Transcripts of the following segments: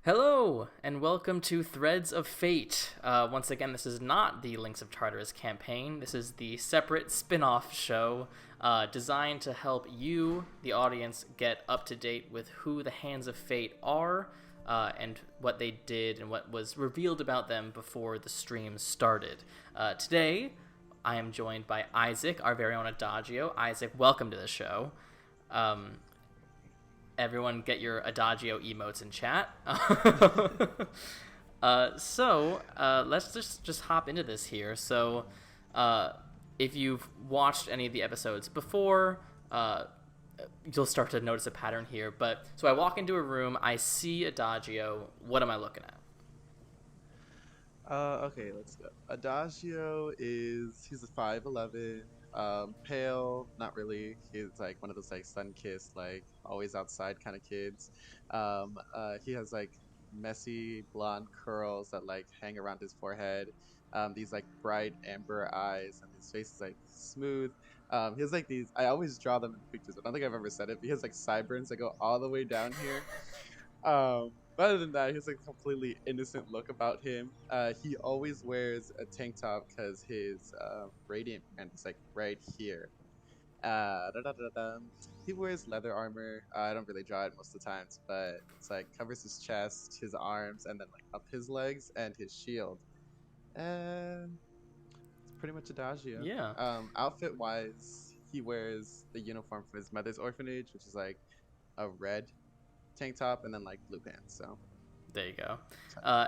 Hello, and welcome to Threads of Fate. Once again, this is not the Links of Tartarus campaign. This is the separate spin-off show designed to help you, the audience, get up to date with who the Hands of Fate are and what they did and what was revealed about them before the stream started. Today, I am joined by Isaac, our very own Adagio. Isaac, welcome to the show. Everyone get your Adagio emotes in chat. So let's just hop into this here. So if you've watched any of the episodes before, you'll start to notice a pattern here. So I walk into a room, I see Adagio. What am I looking at? Okay, let's go. He's a 5'11", pale, not really. He's like one of those like sun-kissed, like always outside kind of kids. He has like messy blonde curls that like hang around his forehead. These like bright amber eyes, and his face is like smooth. He has like these. I always draw them in pictures. I don't think I've ever said it, but he has like sideburns that go all the way down here. But other than that, he has like a completely innocent look about him. He always wears a tank top because his radiant band is like right here. He wears leather armor. I don't really draw it most of the times, but it's like covers his chest, his arms, and then like up his legs and his shield. And it's pretty much Adagio. Yeah. Outfit wise, he wears the uniform for his mother's orphanage, which is like a red tank top and then like blue pants. So there you go.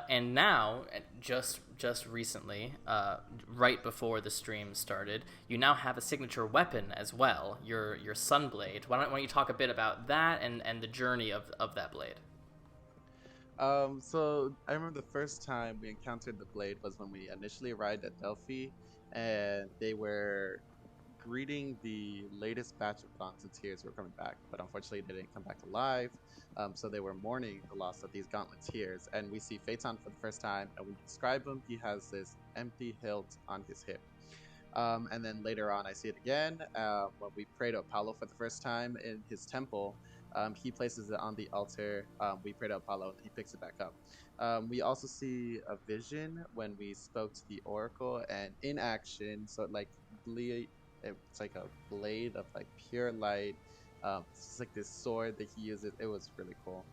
And now, just recently, right before the stream started, you now have a signature weapon as well, your Sunblade. Why don't you talk a bit about that and the journey of that blade? So I remember the first time we encountered the blade was when we initially arrived at Delphi, and they were greeting the latest batch of Gauntleteers who were coming back, but unfortunately they didn't come back alive. So they were mourning the loss of these Gauntleteers, and we see Phaeton for the first time, and we describe him. He has this empty hilt on his hip. And then later on, I see it again when we pray to Apollo for the first time in his temple. He places it on the altar. We pray to Apollo, and he picks it back up. We also see a vision when we spoke to the Oracle, and in action, so it like it's like a blade of like pure light. It's like this sword that he uses. It was really cool.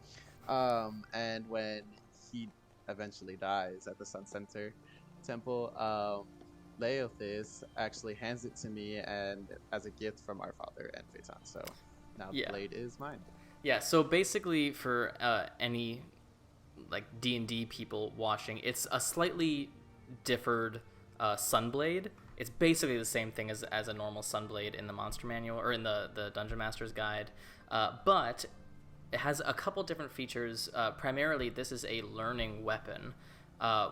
And when he eventually dies at the Sun Center Temple, Leothis actually hands it to me and as a gift from our father and Phaeton. So now the blade is mine. Yeah. So basically, for any like D&D people watching, it's a slightly differed Sunblade. It's basically the same thing as a normal Sunblade in the Monster Manual or in the Dungeon Master's Guide, but it has a couple different features. Primarily, this is a learning weapon,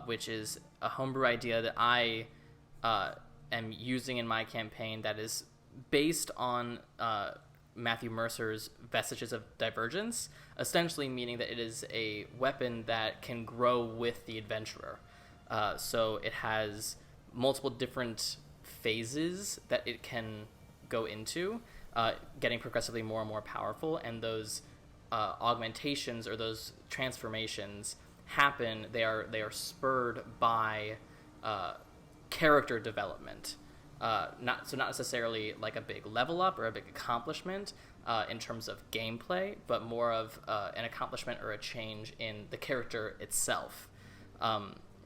which is a homebrew idea that I am using in my campaign that is based on Matthew Mercer's Vestiges of Divergence, essentially meaning that it is a weapon that can grow with the adventurer. So it has multiple different phases that it can go into, getting progressively more and more powerful, and those augmentations or those transformations happen. They are spurred by character development, not necessarily like a big level up or a big accomplishment in terms of gameplay, but more of an accomplishment or a change in the character itself.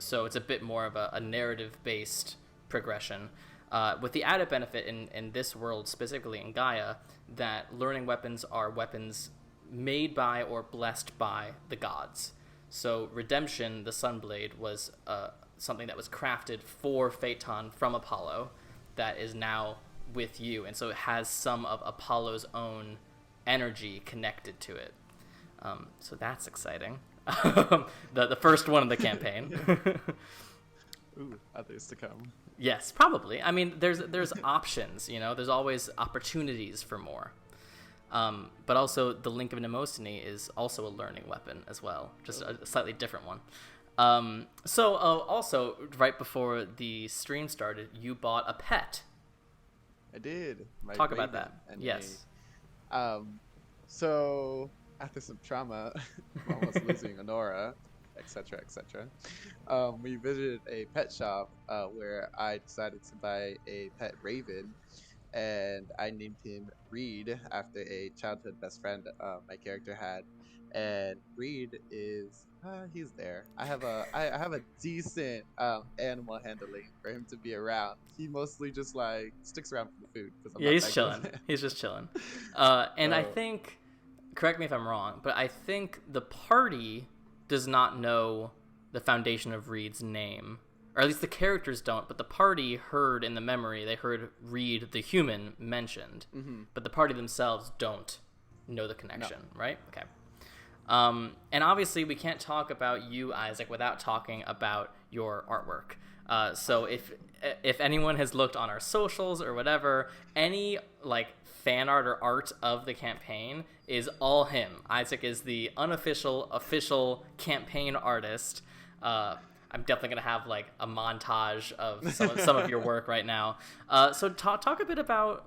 So it's a bit more of a narrative-based progression, with the added benefit in this world, specifically in Gaia, that learning weapons are weapons made by or blessed by the gods. So Redemption, the Sunblade, was something that was crafted for Phaeton from Apollo that is now with you, and so it has some of Apollo's own energy connected to it. So that's exciting. the first one in the campaign. Ooh, others to come. Yes, probably. I mean, there's options. There's always opportunities for more. But also, the Link of Mnemosyne is also a learning weapon as well, just a slightly different one. Also, right before the stream started, you bought a pet. I did. Talk about that. Yes. So after some trauma, almost losing Honora, etc., etc. We visited a pet shop where I decided to buy a pet raven, and I named him Reed after a childhood best friend my character had. And Reed is he's there. I have a decent animal handling for him to be around. He mostly just like sticks around for the food because I'm Yeah, not he's that good chilling. at it. He's just chilling. And I So think, correct me if I'm wrong, but I think the party does not know the foundation of Reed's name. Or at least the characters don't, but the party heard in the memory, they heard Reed the human mentioned. mhm. But the party themselves don't know the No. connection, right? Okay. And obviously, we can't talk about you, Isaac, without talking about your artwork. So if anyone has looked on our socials or whatever, any like fan art or art of the campaign is all him. Isaac is the unofficial, official campaign artist. I'm definitely gonna have like a montage of some of your work right now. So talk a bit about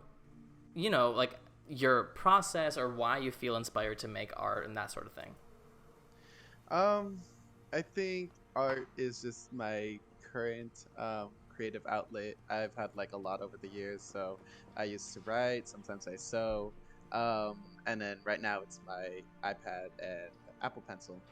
like your process or why you feel inspired to make art and that sort of thing. Um, I think art is just my current creative outlet. I've had like a lot over the years, so I used to write. Sometimes I sew, and then right now it's my iPad and Apple Pencil.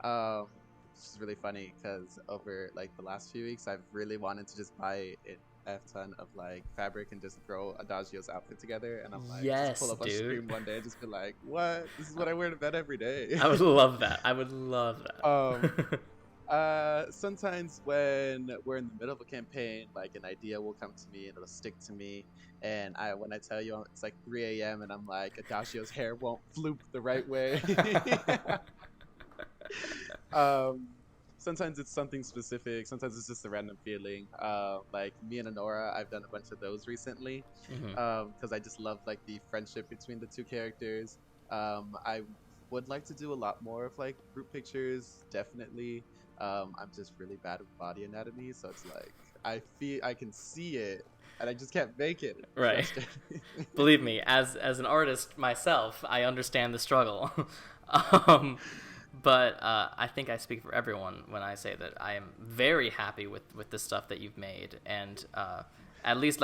Um, which is really funny because over like the last few weeks, I've really wanted to just buy an F ton of like fabric and just throw Adagio's outfit together, and I'm like, just pull Yes, up on dude. stream one day and just be like, "What? This is what I wear to bed every day." I would love that. I would love um, that. Sometimes when we're in the middle of a campaign, like an idea will come to me and it'll stick to me. And when I tell you it's like 3 a.m. and I'm like, Adagio's hair won't floop the right way. um, Sometimes it's something specific. Sometimes it's just a random feeling. Like me and Anura, I've done a bunch of those recently Hmm. because I just love like the friendship between the two characters. I would like to do a lot more of like group pictures, definitely. I'm just really bad with body anatomy, so it's like I can see it and I just can't make it. It's Right. frustrating. Believe me, as an artist myself, I understand the struggle. um, but I think I speak for everyone when I say that I am very happy with the stuff that you've made, and at least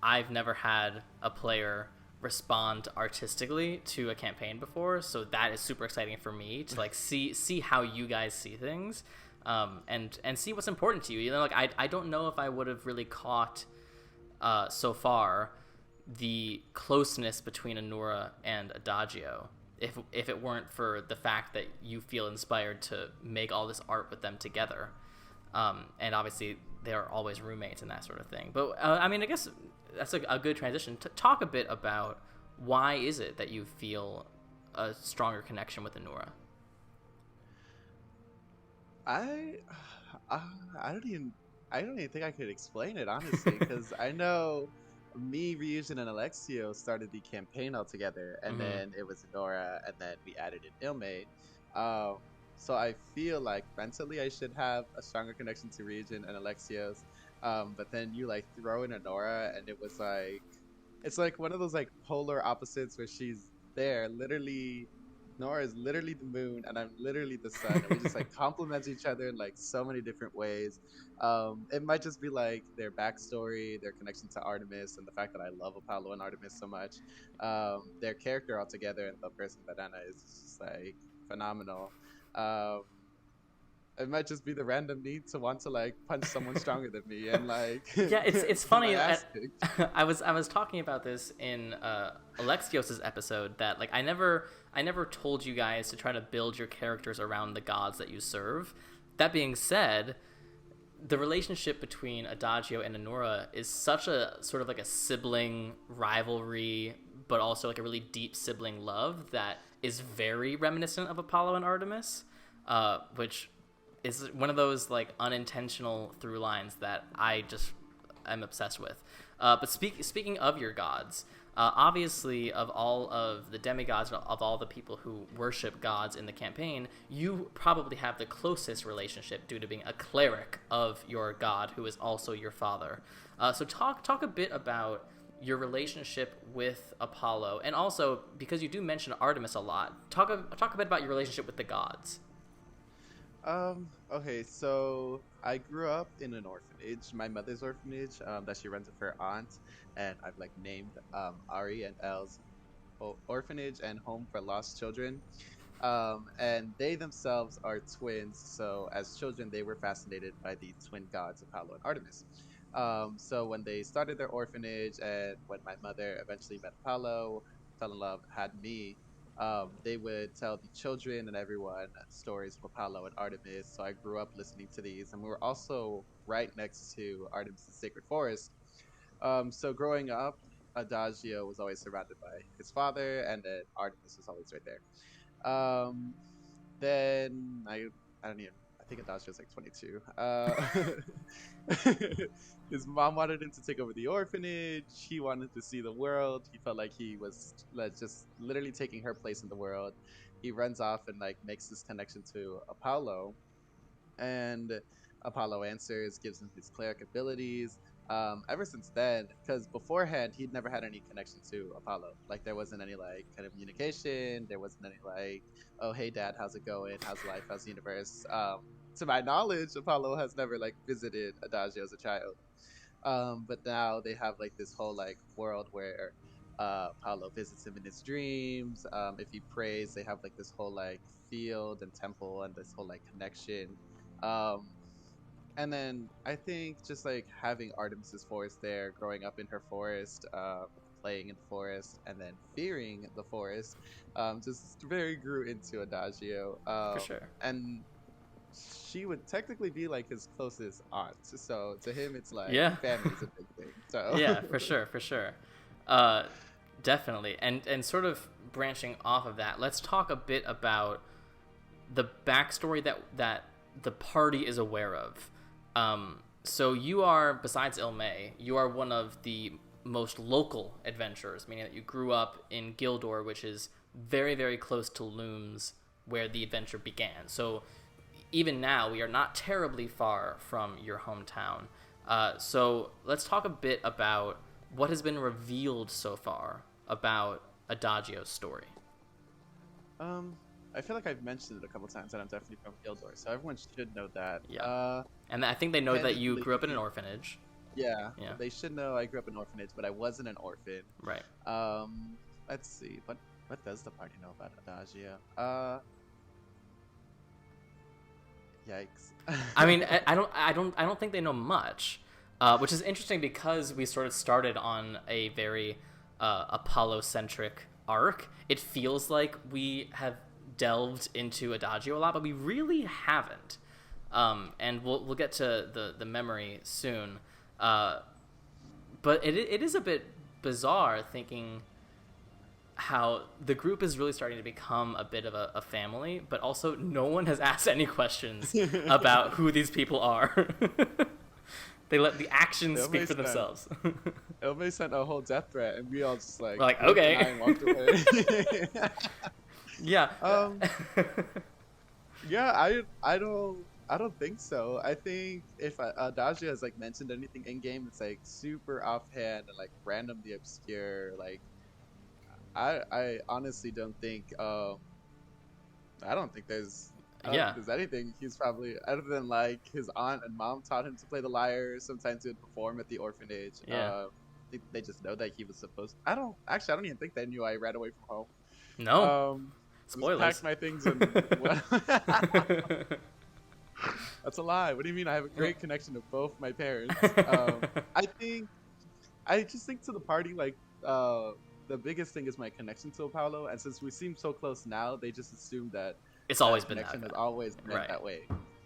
I've never had a player respond artistically to a campaign before, so that is super exciting for me to like see how you guys see things, and see what's important to you. Like I don't know if I would have really caught so far the closeness between Anura and Adagio if it weren't for the fact that you feel inspired to make all this art with them together. And obviously they're always roommates and that sort of thing. But I mean, I guess that's a good transition to talk a bit about why is it that you feel a stronger connection with Anura? I uh, I don't even I don't even think I could explain it honestly, because I know me, Ryujin, and Alexio started the campaign all together, and Hmm. then it was Nora, and then we added in Ilme. Um, so I feel like mentally I should have a stronger connection to Ryujin and Alexio's. But then you like throw in a Nora, and it was like it's like one of those like polar opposites where she's there literally. Nora is literally the moon and I'm literally the sun, and we just like complement each other in like so many different ways. It might just be like their backstory, their connection to Artemis, and the fact that I love Apollo and Artemis so much. Their character altogether and the person that Anna is just like phenomenal. Um, it might just be the random need to want to like punch someone stronger than me and like Yeah, it's get my funny. ass kicked. I was talking about this in Alexios's episode that like I never told you guys to try to build your characters around the gods that you serve. That being said, the relationship between Adagio and Anura is such a sort of like a sibling rivalry, but also like a really deep sibling love that is very reminiscent of Apollo and Artemis, which is one of those like unintentional through lines that I'm obsessed with. But speaking of your gods, obviously of all of the demigods, of all the people who worship gods in the campaign, you probably have the closest relationship due to being a cleric of your god who is also your father. So talk a bit about your relationship with Apollo, and also because you do mention Artemis a lot. Talk a bit about your relationship with the gods. Okay, so I grew up in an orphanage, my mother's orphanage, that she rented for her aunt, and I've like named Ari and Elle's orphanage and home for lost children. And they themselves are twins, so as children, they were fascinated by the twin gods, Apollo and Artemis. So when they started their orphanage, and when my mother eventually met Apollo, fell in love, had me, they would tell the children and everyone stories of Apollo and Artemis. So I grew up listening to these, and we were also right next to Artemis' sacred forest. So growing up, Adagio was always surrounded by his father, and then Artemis was always right there. Um, then I don't even I think Adagio was like 22. His mom wanted him to take over the orphanage. He wanted to see the world. He felt like he was like, just literally taking her place in the world. He runs off and like makes this connection to Apollo, and Apollo answers, gives him his cleric abilities. Ever since then, because beforehand he'd never had any connection to Apollo. Like there wasn't any like kind of communication. There wasn't any like, oh hey dad, how's it going? How's life? How's the universe? To my knowledge, Apollo has never like visited Adagio as a child. But now they have like this whole like world where Apollo visits him in his dreams. If he prays, they have like this whole like field and temple and this whole like connection. Um, and then I think just like having Artemis's forest there, growing up in her forest, playing in the forest, and then fearing the forest, just very grew into Adagio. For sure. And she would technically be like his closest aunt. So to him, it's like Yeah. family's a big thing. So Yeah, for sure. Definitely. And sort of branching off of that, let's talk a bit about the backstory that the party is aware of. So you are, besides Ilme, you are one of the most local adventurers, meaning that you grew up in Gildor, which is very, very close to Looms, where the adventure began. So even now, we are not terribly far from your hometown. So let's talk a bit about what has been revealed so far about Adagio's story. I feel like I've mentioned it a couple times that I'm definitely from Gildor, so everyone should know that. Yeah. And I think they know that you grew up in an orphanage. Yeah. They should know I grew up in an orphanage, but I wasn't an orphan. Right. Let's see. What does the party know about Adagio? Yikes. I mean, I don't think they know much, which is interesting because we sort of started on a very Apollo-centric arc. It feels like we have delved into Adagio a lot, but we really haven't. And we'll get to the memory soon. But it is a bit bizarre thinking how the group is really starting to become a bit of a family, but also no one has asked any questions about who these people are. They let the actions speak for themselves. Elme sent a whole death threat, and we all just like, we're like, okay. And walked away. Yeah. Yeah, I don't think so. I think if Adagio has like mentioned anything in game, it's like super offhand and like randomly obscure. Like, I honestly don't think I don't think there's anything. He's probably, other than like his aunt and mom taught him to play the lyre. Sometimes he would perform at the orphanage. Yeah. They just know that he was supposed. I don't even think they knew I ran away from home. No. Spoilers. I just packed my things and. That's a lie. What do you mean? I have a great connection to both my parents. I just think to the party, like, the biggest thing is my connection to Apollo, and since we seem so close now, they just assume that it's always been connection that has always been that way.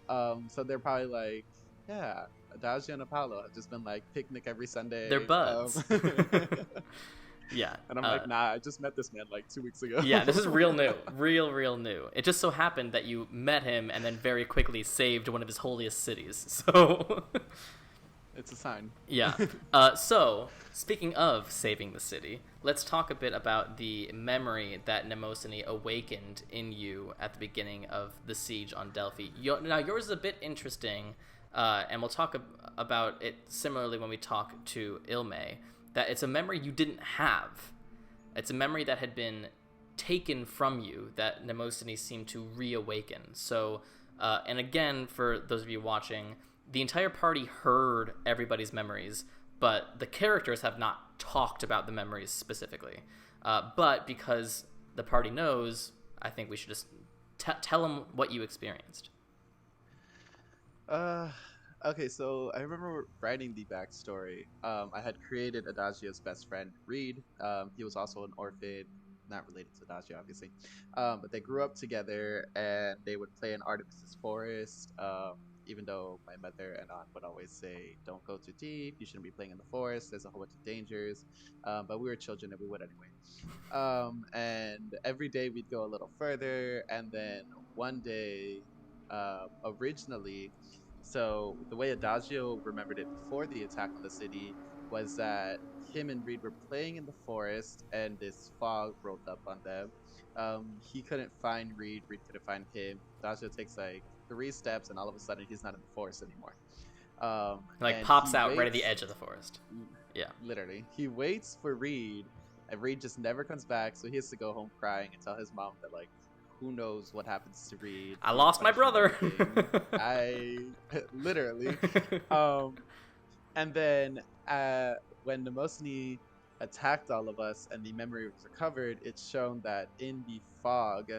So they're probably like, yeah, Adagio and Apollo have just been like picnic every Sunday. They're buds. Yeah. And I'm like, nah, I just met this man like 2 weeks ago. Yeah, this is real new. Real new. It just so happened that you met him and then very quickly saved one of his holiest cities. So it's a sign. Yeah. So, speaking of saving the city, let's talk a bit about the memory that Mnemosyne awakened in you at the beginning of the siege on Delphi. Now, yours is a bit interesting, and we'll talk about it similarly when we talk to Ilme. that it's a memory you didn't have. It's a memory that had been taken from you that Mnemosyne seemed to reawaken. So, and again, for those of you watching, the entire party heard everybody's memories, but the characters have not talked about the memories specifically. But because the party knows, I think we should just tell them what you experienced. Okay, so I remember writing the backstory. I had created Adagio's best friend, Reed. He was also an orphan, not related to Adagio, obviously. But they grew up together and they would play in Artemis's forest. Even though my mother and aunt would always say, "Don't go too deep. You shouldn't be playing in the forest. There's a whole bunch of dangers." But we were children and we would anyway. And every day we'd go a little further, and then one day, originally, so the way Adagio remembered it before the attack on the city was that him and Reed were playing in the forest, and this fog rolled up on them. He couldn't find Reed. Reed couldn't find him. Adagio takes like 3 steps, and all of a sudden he's not in the forest anymore. Like pops out right at the edge of the forest. Yeah. Literally. He waits for Reed, and Reed just never comes back, so he has to go home crying and tell his mom that, like, who knows what happens to Reed. I lost my brother. Literally. And then when Mnemosyne attacked all of us and the memory was recovered, it's shown that in the fog,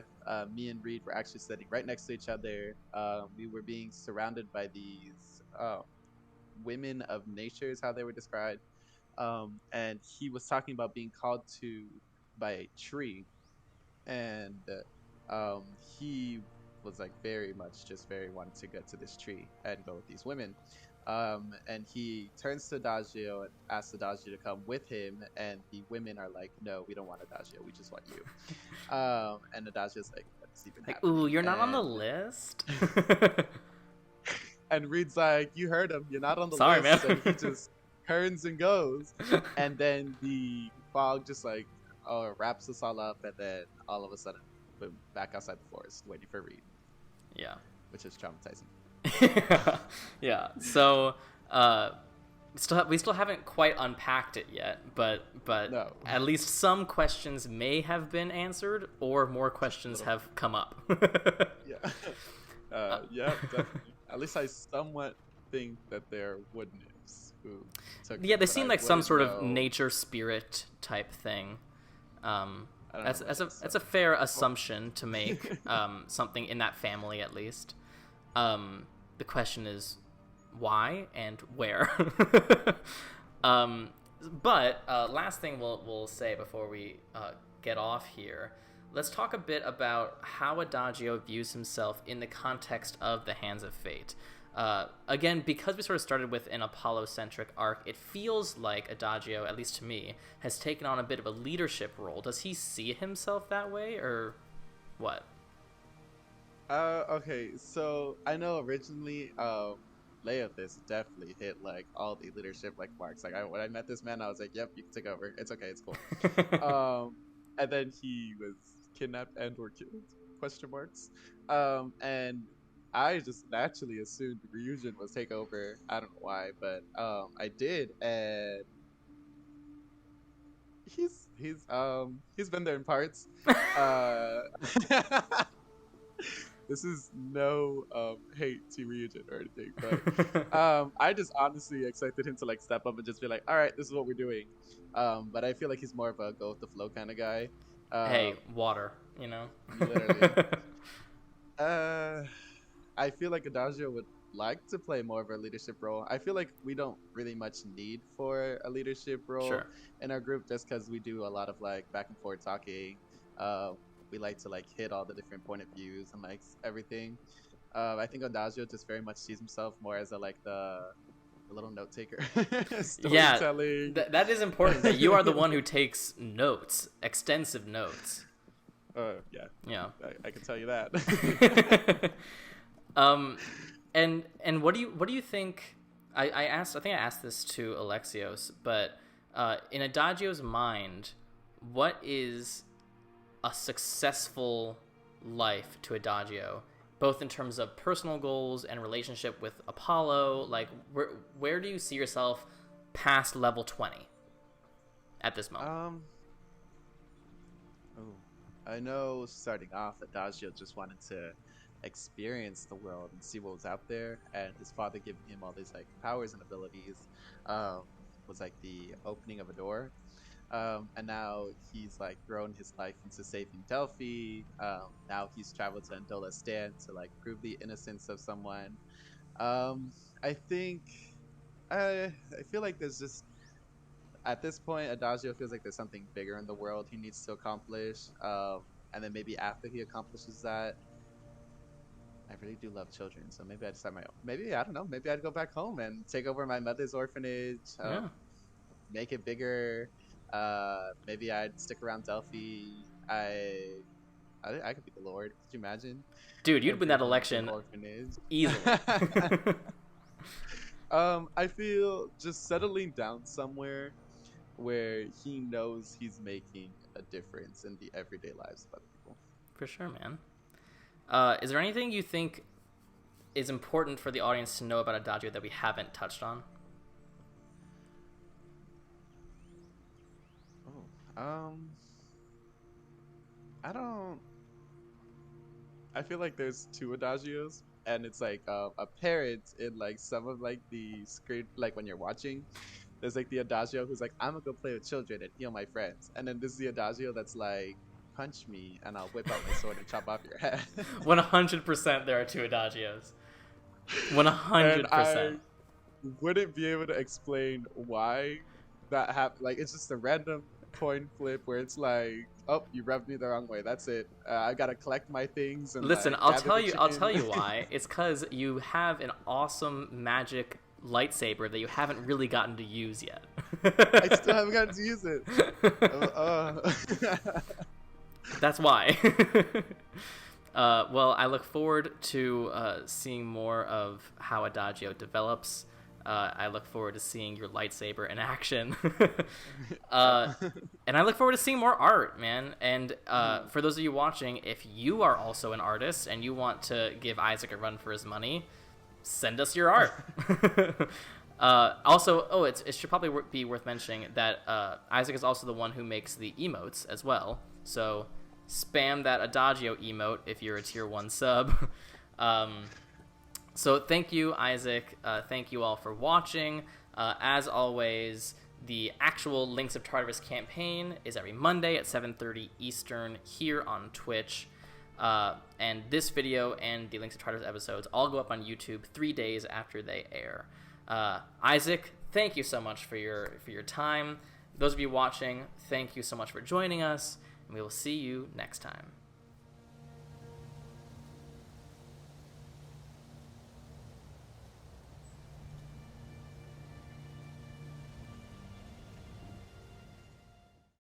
me and Reed were actually sitting right next to each other. We were being surrounded by these women of nature is how they were described. And he was talking about being called to by a tree. And he was like very wanting to get to this tree and go with these women. And he turns to Adagio and asks Adagio to come with him, and the women are like, "No, we don't want Adagio, we just want you." And Adagio's like, "What's even happening?" Ooh, you're not on the list? And Reed's like, "You heard him, you're not on the Sorry, list." man. And he just turns and goes. And then the fog just like wraps us all up, and then all of a sudden, boom, back outside the forest, waiting for Reed. Yeah. Which is traumatizing. Yeah. So, we still haven't quite unpacked it yet, but No. At least some questions may have been answered, or more questions have come up. Yeah. Yeah, definitely. At least I somewhat think that they're wood nymphs who took Yeah, them, they but seem I like some wouldn't sort know. of nature spirit type thing. That's a So. fair assumption to make. Something in that family, at least. The question is why and where. But last thing we'll say before we get off here, let's talk a bit about how Adagio views himself in the context of the Hands of Fate. Again, because we sort of started with an Apollo-centric arc, it feels like Adagio, at least to me, has taken on a bit of a leadership role. Does he see himself that way, or what? Okay, so I know originally, Leothis definitely hit like all the leadership like marks. Like when I met this man, I was like, "Yep, you can take over. It's okay, it's cool." And then he was kidnapped and or killed? Question marks. And I just naturally assumed Ryujin was take over. I don't know why, but I did, and he's been there in parts. Uh, This is no hate to Ryujin or anything, but I just honestly expected him to like step up and just be like, "All right, this is what we're doing." But I feel like he's more of a go with the flow kind of guy. Hey, water, you know? Literally. I feel like Adagio would like to play more of a leadership role. I feel like we don't really much need for a leadership role Sure. in our group, just because we do a lot of like back and forth talking. We like to like hit all the different point of views and like everything. I think Adagio just very much sees himself more as a like the little note taker. Yeah, Storytelling. that is important. That you are the one who takes notes, extensive notes. Yeah. Yeah. I can tell you that. And what do you think? I think I asked this to Alexios, but in Adagio's mind, what is a successful life to Adagio, both in terms of personal goals and relationship with Apollo? Like, where do you see yourself past level 20? at this moment? Oh, I know starting off, Adagio just wanted to experience the world and see what was out there, and his father giving him all these like powers and abilities um, was like the opening of a door. And now he's like grown his life into saving Delphi. Now he's traveled to Andola Stan to like prove the innocence of someone. Um, I think I feel like there's just at this point, Adagio feels like there's something bigger in the world he needs to accomplish. And then maybe after he accomplishes that, I really do love children, so maybe I'd start my own. Maybe I don't know. Maybe I'd go back home and take over my mother's orphanage, Yeah. make it bigger. Maybe I'd stick around Delphi. I could be the Lord. Could you imagine? Dude, you'd I'd win be that owning some election orphanage. easily. I feel just settling down somewhere where he knows he's making a difference in the everyday lives of other people. For sure, man. Is there anything you think is important for the audience to know about Adagio that we haven't touched on? Oh, I don't. I feel like there's two adagios, and it's like a parent in like some of like the screen, like when you're watching. There's like the adagio who's like, I'm gonna go play with children and heal my friends, and then this is the adagio that's like, punch me and I'll whip out my sword and chop off your head. 100% there are two Adagios. And I 100%. wouldn't be able to explain why that happened. Like it's just a random coin flip where it's like, oh, you rubbed me the wrong way. That's it. I gotta collect my things and Listen, like I'll gather tell the you. chicken. I'll tell you why. It's because you have an awesome magic lightsaber that you haven't really gotten to use yet. I still haven't gotten to use it. That's why. Well, I look forward to seeing more of how Adagio develops. I look forward to seeing your lightsaber in action. And I look forward to seeing more art, man. And for those of you watching, if you are also an artist and you want to give Isaac a run for his money, send us your art. Also, it should probably be worth mentioning that Isaac is also the one who makes the emotes as well. So spam that Adagio emote if you're a tier 1 sub. So thank you, Isaac. Thank you all for watching. As always, the actual Links of Tartarus campaign is every Monday at 7:30 Eastern here on Twitch. And this video and the Links of Tartarus episodes all go up on YouTube 3 days after they air. Isaac, thank you so much for your time. Those of you watching, thank you so much for joining us, and we will see you next time.